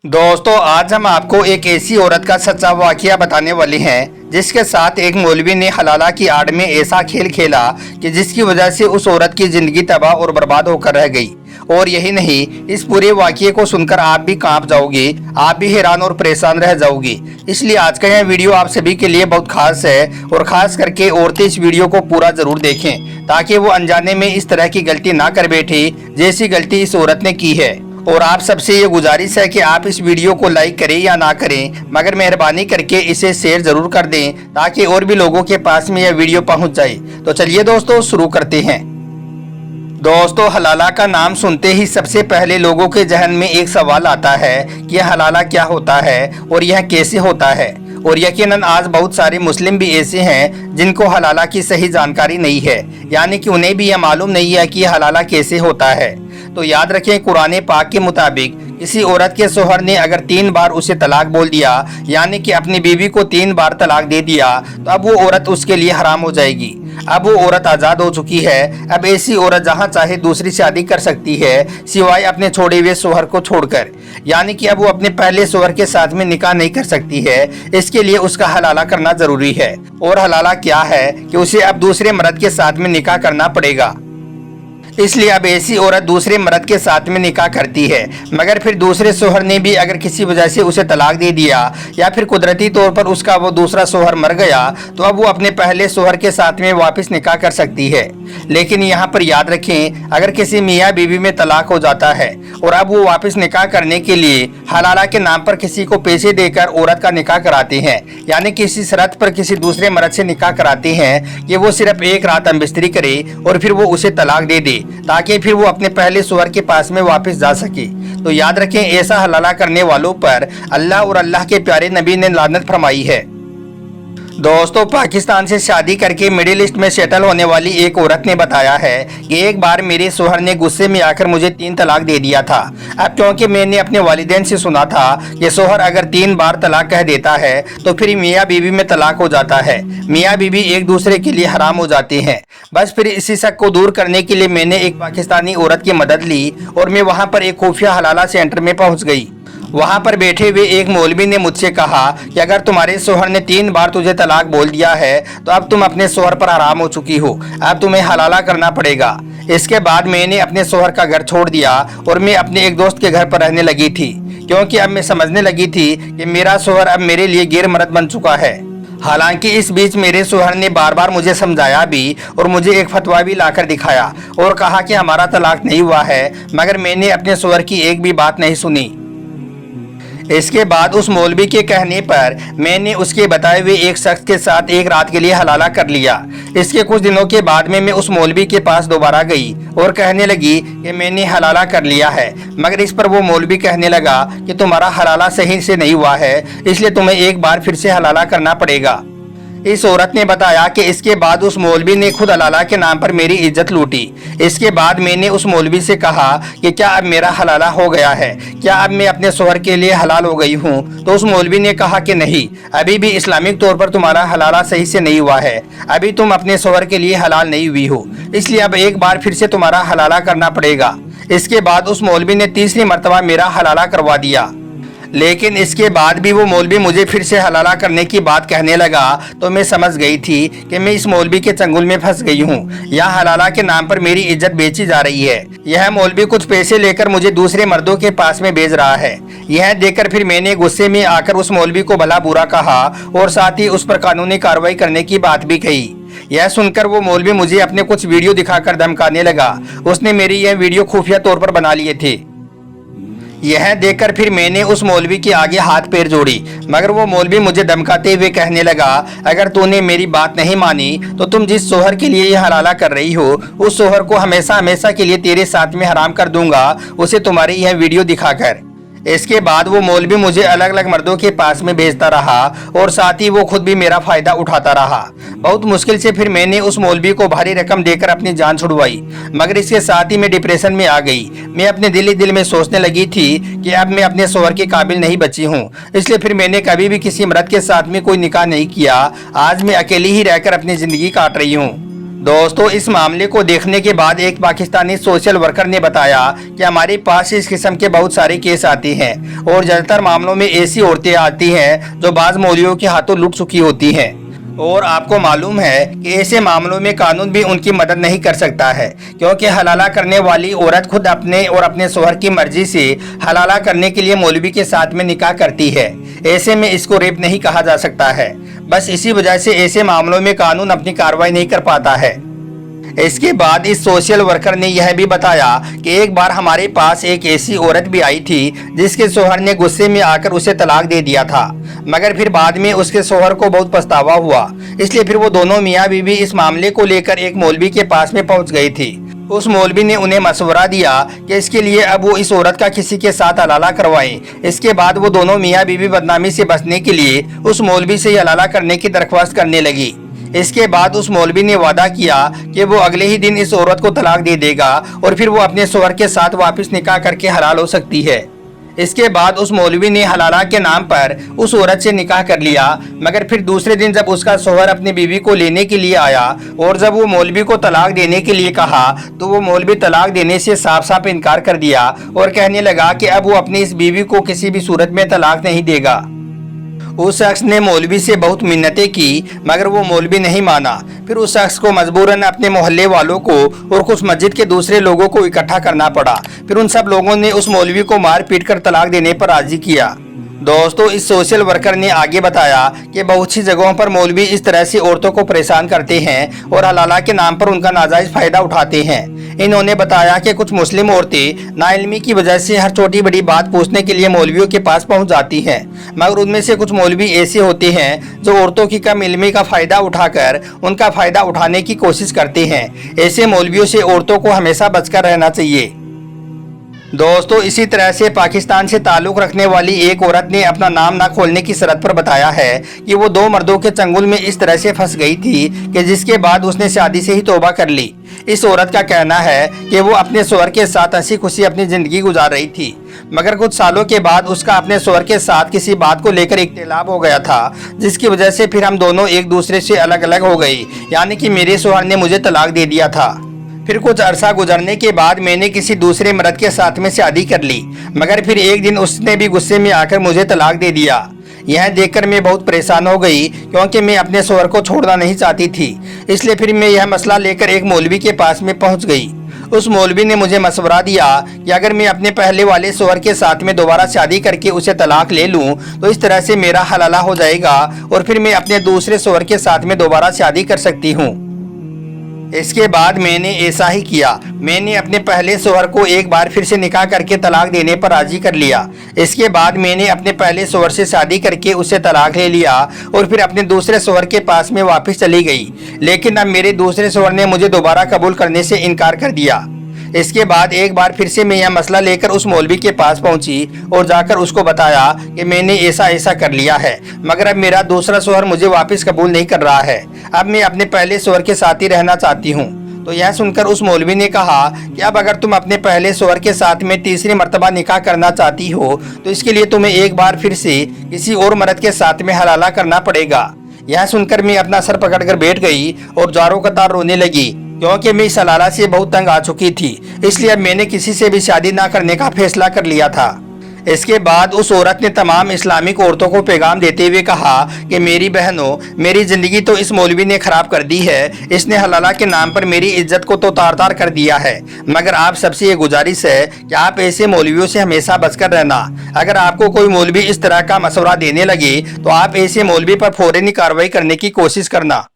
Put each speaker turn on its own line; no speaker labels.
दोस्तों आज हम आपको एक ऐसी औरत का सच्चा वाकया बताने वाले हैं जिसके साथ एक मौलवी ने हलाला की आड़ में ऐसा खेल खेला कि जिसकी वजह से उस औरत की जिंदगी तबाह और बर्बाद होकर रह गई। और यही नहीं, इस पूरे वाकये को सुनकर आप भी कांप जाओगे, आप भी हैरान और परेशान रह जाओगे। इसलिए आज का यह वीडियो आप सभी के लिए बहुत खास है और खास करके औरतें इस वीडियो को पूरा जरूर देखें ताकि वो अनजाने में इस तरह की गलती ना कर बैठे जैसी गलती इस औरत ने की है। और आप सबसे ये गुजारिश है कि आप इस वीडियो को लाइक करें या ना करें, मगर मेहरबानी करके इसे शेयर जरूर कर दें ताकि और भी लोगों के पास में यह वीडियो पहुंच जाए। तो चलिए दोस्तों शुरू करते हैं। दोस्तों हलाला का नाम सुनते ही सबसे पहले लोगों के जहन में एक सवाल आता है कि हलाला क्या होता है और यह कैसे होता है। और यकीनन आज बहुत सारे मुस्लिम भी ऐसे हैं जिनको हलाला की सही जानकारी नहीं है, यानी कि उन्हें भी यह मालूम नहीं है कि हलाला कैसे होता है। तो याद रखें, कुरान पाक के मुताबिक किसी औरत के शोहर ने अगर 3 बार उसे तलाक बोल दिया, यानी कि अपनी बीवी को 3 बार तलाक दे दिया, तो अब वो औरत उसके लिए हराम हो जाएगी। अब वो औरत आज़ाद हो चुकी है। अब ऐसी औरत जहां चाहे दूसरी शादी कर सकती है सिवाय अपने छोड़े हुए शोहर को छोड़कर, यानी कि अब वो अपने पहले शोहर के साथ में निकाह नहीं कर सकती है। इसके लिए उसका हलाला करना जरूरी है। और हलाला क्या है कि उसे अब दूसरे मर्द के साथ में निकाह करना पड़ेगा। इसलिए अब ऐसी औरत दूसरे मर्द के साथ में निकाह करती है, मगर फिर दूसरे शोहर ने भी अगर किसी वजह से उसे तलाक दे दिया या फिर कुदरती तौर पर उसका वो दूसरा शोहर मर गया, तो अब वो अपने पहले शोहर के साथ में वापस निकाह कर सकती है। लेकिन यहाँ पर याद रखें, अगर किसी मियाँ बीवी में तलाक हो जाता है और अब वो वापस निकाह करने के लिए हलाला के नाम पर किसी को पैसे देकर औरत का निकाह कराते हैं, यानी किसी शर्त पर किसी दूसरे मर्द से निकाह कराते हैं कि वो सिर्फ एक रात अमबिस्तरी करे और फिर वो उसे तलाक दे दे ताकि फिर वो अपने पहले शोहर के पास में वापस जा सके। तो याद रखें, ऐसा हलाला करने वालों पर अल्लाह और अल्लाह के प्यारे नबी ने लानत फरमाई है। दोस्तों पाकिस्तान से शादी करके मिडिल ईस्ट में सेटल होने वाली एक औरत ने बताया है कि एक बार मेरे शोहर ने गुस्से में आकर मुझे 3 तलाक दे दिया था। अब क्योंकि मैंने अपने वालिदैन से सुना था कि शोहर अगर 3 बार तलाक कह देता है तो फिर मियाँ बीवी में तलाक हो जाता है, मियाँ बीवी एक दूसरे के लिए हराम हो जाते हैं। बस फिर इसी शक को दूर करने के लिए मैंने एक पाकिस्तानी औरत की मदद ली और मैं वहाँ पर एक खुफिया हलाला सेंटर में पहुँच गई। वहाँ पर बैठे हुए एक मौलवी ने मुझसे कहा कि अगर तुम्हारे शोहर ने 3 बार तुझे तलाक बोल दिया है तो अब तुम अपने शोहर पर हराम हो चुकी हो, अब तुम्हें हलाला करना पड़ेगा। इसके बाद मैंने अपने शोहर का घर छोड़ दिया और मैं अपने एक दोस्त के घर पर रहने लगी थी, क्योंकि अब मैं समझने लगी थी कि मेरा शोहर अब मेरे लिए गैर मर्द बन चुका है। हालांकि इस बीच मेरे शोहर ने बार बार मुझे समझाया भी और मुझे एक फतवा भी लाकर दिखाया और कहा कि हमारा तलाक नहीं हुआ है, मगर मैंने अपने शोहर की एक भी बात नहीं सुनी। इसके बाद उस मौलवी के कहने पर मैंने उसके बताए हुए एक शख्स के साथ एक रात के लिए हलाला कर लिया। इसके कुछ दिनों के बाद में मैं उस मौलवी के पास दोबारा गई और कहने लगी कि मैंने हलाला कर लिया है, मगर इस पर वो मौलवी कहने लगा कि तुम्हारा हलाला सही से नहीं हुआ है, इसलिए तुम्हें एक बार फिर से हलाला करना पड़ेगा। इस औरत ने बताया कि इसके बाद उस मौलवी ने खुद हलाला के नाम पर मेरी इज्जत लूटी। इसके बाद मैंने उस मौलवी से कहा कि क्या अब मेरा हलाला हो गया है, क्या अब मैं अपने शोहर के लिए हलाल हो गई हूँ? तो उस मौलवी ने कहा कि नहीं, अभी भी इस्लामिक तौर पर तुम्हारा हलाला सही से नहीं हुआ है, अभी तुम अपने शोहर के लिए हलाल नहीं हुई हो, इसलिए अब एक बार फिर से तुम्हारा हलाला करना पड़ेगा। इसके बाद उस मौलवी ने तीसरी मरतबा मेरा हलाला करवा दिया। लेकिन इसके बाद भी वो मौलवी मुझे फिर से हलाला करने की बात कहने लगा, तो मैं समझ गई थी कि मैं इस मौलवी के चंगुल में फंस गई हूँ। यहाँ हलाला के नाम पर मेरी इज्जत बेची जा रही है। यह मौलवी कुछ पैसे लेकर मुझे दूसरे मर्दों के पास में भेज रहा है। यह देखकर फिर मैंने गुस्से में आकर उस मौलवी को भला बुरा कहा और साथ ही उस पर कानूनी कार्रवाई करने की बात भी कही। यह सुनकर वो मौलवी मुझे अपने कुछ वीडियो दिखाकर धमकाने लगा। उसने मेरी यह वीडियो खुफिया तौर पर बना लिए थे। यह देखकर फिर मैंने उस मौलवी के आगे हाथ पैर जोड़ी, मगर वो मौलवी मुझे धमकाते हुए कहने लगा, अगर तूने मेरी बात नहीं मानी तो तुम जिस शोहर के लिए यह हलाला कर रही हो उस शोहर को हमेशा हमेशा के लिए तेरे साथ में हराम कर दूंगा, उसे तुम्हारी यह वीडियो दिखाकर। इसके बाद वो मौलवी मुझे अलग अलग मर्दों के पास में भेजता रहा और साथ ही वो खुद भी मेरा फायदा उठाता रहा। बहुत मुश्किल से फिर मैंने उस मौलवी को भारी रकम देकर अपनी जान छुड़वाई, मगर इसके साथ ही मैं डिप्रेशन में आ गई। मैं अपने दिल में सोचने लगी थी कि अब मैं अपने शोहर के काबिल नहीं बची हूँ, इसलिए फिर मैंने कभी भी किसी मर्द के साथ में कोई निकाह नहीं किया। आज मैं अकेली ही रहकर अपनी जिंदगी काट रही हूँ। दोस्तों, इस मामले को देखने के बाद एक पाकिस्तानी सोशल वर्कर ने बताया कि हमारे पास इस किस्म के बहुत सारे केस आते हैं और ज़्यादातर मामलों में ऐसी औरतें आती हैं जो बाज़ मौलवियों के हाथों लुट चुकी होती हैं और आपको मालूम है कि ऐसे मामलों में कानून भी उनकी मदद नहीं कर सकता है, क्योंकि हलाला करने वाली औरत खुद अपने और अपने शौहर की मर्जी से हलाला करने के लिए मौलवी के साथ में निकाह करती है। ऐसे में इसको रेप नहीं कहा जा सकता है। बस इसी वजह से ऐसे मामलों में कानून अपनी कार्रवाई नहीं कर पाता है। इसके बाद इस सोशल वर्कर ने यह भी बताया कि एक बार हमारे पास एक ऐसी औरत भी आई थी जिसके शौहर ने गुस्से में आकर उसे तलाक दे दिया था, मगर फिर बाद में उसके शौहर को बहुत पछतावा हुआ। इसलिए फिर वो दोनों मियाँ बीवी इस मामले को लेकर एक मौलवी के पास में पहुंच गई थी। उस मौलवी ने उन्हें मशवरा दिया कि इसके लिए अब वो इस औरत का किसी के साथ हलाला करवाएं। इसके बाद वो दोनों मियाँ बीवी बदनामी से बचने के लिए उस मौलवी से हलाला करने की दरख्वास्त करने लगी। इसके बाद उस मौलवी ने वादा किया कि वो अगले ही दिन इस औरत को तलाक दे देगा और फिर वो अपने शौहर के साथ वापस निकाह करके हलाल हो सकती है। इसके बाद उस मौलवी ने हलाला के नाम पर उस औरत से निकाह कर लिया, मगर फिर दूसरे दिन जब उसका शौहर अपनी बीवी को लेने के लिए आया और जब वो मौलवी को तलाक देने के लिए कहा तो वो मौलवी तलाक देने से साफ साफ इनकार कर दिया और कहने लगा कि अब वो अपनी इस बीवी को किसी भी सूरत में तलाक नहीं देगा। उस शख्स ने मौलवी से बहुत मिन्नतें की, मगर वो मौलवी नहीं माना। फिर उस शख्स को मजबूरन अपने मोहल्ले वालों को और कुछ मस्जिद के दूसरे लोगों को इकट्ठा करना पड़ा। फिर उन सब लोगों ने उस मौलवी को मार पीट कर तलाक देने पर राजी किया। दोस्तों, इस सोशल वर्कर ने आगे बताया कि बहुत सी जगहों पर मौलवी इस तरह से औरतों को परेशान करते हैं और हलाला के नाम पर उनका नाजायज फायदा उठाते हैं। इन्होंने बताया कि कुछ मुस्लिम औरतें नाइल्मी की वजह से हर छोटी बड़ी बात पूछने के लिए मौलवियों के पास पहुंच जाती हैं, मगर उनमें से कुछ मौलवी ऐसे होते हैं जो औरतों की कम इल्मी का फायदा उठाकर उनका फायदा उठाने की कोशिश करते हैं। ऐसे मौलवियों से औरतों को हमेशा बचकर रहना चाहिए। दोस्तों, इसी तरह से पाकिस्तान से ताल्लुक़ रखने वाली एक औरत ने अपना नाम ना खोलने की शर्त पर बताया है कि वो 2 मर्दों के चंगुल में इस तरह से फंस गई थी कि जिसके बाद उसने शादी से ही तौबा कर ली। इस औरत का कहना है कि वो अपने शौहर के साथ हंसी खुशी अपनी ज़िंदगी गुजार रही थी, मगर कुछ सालों के बाद उसका अपने शौहर के साथ किसी बात को लेकर इख्तिलाफ हो गया था, जिसकी वजह से फिर हम दोनों एक दूसरे से अलग अलग हो गई, यानी कि मेरे शौहर ने मुझे तलाक दे दिया था। फिर कुछ अरसा गुजरने के बाद मैंने किसी दूसरे मर्द के साथ में शादी कर ली, मगर फिर एक दिन उसने भी गुस्से में आकर मुझे तलाक दे दिया। यह देखकर मैं बहुत परेशान हो गई, क्योंकि मैं अपने शौहर को छोड़ना नहीं चाहती थी। इसलिए फिर मैं यह मसला लेकर एक मौलवी के पास में पहुंच गई। उस मौलवी ने मुझे मशवरा दिया कि अगर मैं अपने पहले वाले शौहर के साथ में दोबारा शादी करके उसे तलाक ले लूं तो इस तरह से मेरा हलाला हो जाएगा और फिर मैं अपने दूसरे शौहर के साथ में दोबारा शादी कर सकती हूँ। इसके बाद मैंने ऐसा ही किया। मैंने अपने पहले शौहर को एक बार फिर से निकाह करके तलाक देने पर राजी कर लिया। इसके बाद मैंने अपने पहले शौहर से शादी करके उससे तलाक ले लिया और फिर अपने दूसरे शौहर के पास में वापस चली गई, लेकिन अब मेरे दूसरे शौहर ने मुझे दोबारा कबूल करने से इनकार कर दिया। इसके बाद एक बार फिर से मैं यह मसला लेकर उस मौलवी के पास पहुंची और जाकर उसको बताया कि मैंने ऐसा ऐसा कर लिया है, मगर अब मेरा दूसरा शौहर मुझे वापस कबूल नहीं कर रहा है। अब मैं अपने पहले शौहर के साथ ही रहना चाहती हूँ। तो यह सुनकर उस मौलवी ने कहा कि अब अगर तुम अपने पहले शौहर के साथ में तीसरी मर्तबा निकाह करना चाहती हो तो इसके लिए तुम्हें एक बार फिर से किसी और मर्द के साथ में हलाला करना पड़ेगा। यह सुनकर मैं अपना सर पकड़कर बैठ गई और जारों कतार रोने लगी, क्योंकि मैं इस हलाला से बहुत तंग आ चुकी थी। इसलिए अब मैंने किसी से भी शादी ना करने का फैसला कर लिया था। इसके बाद उस औरत ने तमाम इस्लामिक औरतों को पैगाम देते हुए कहा कि मेरी बहनों, मेरी ज़िंदगी तो इस मौलवी ने ख़राब कर दी है। इसने हलाला के नाम पर मेरी इज्जत को तो तार तार कर दिया है। मगर आप सबसे ये गुजारिश है कि आप ऐसे मौलवियों से हमेशा बचकर रहना। अगर आपको कोई मौलवी इस तरह का मशवरा देने लगे तो आप ऐसे मौलवी पर फौरनी कार्रवाई करने की कोशिश करना।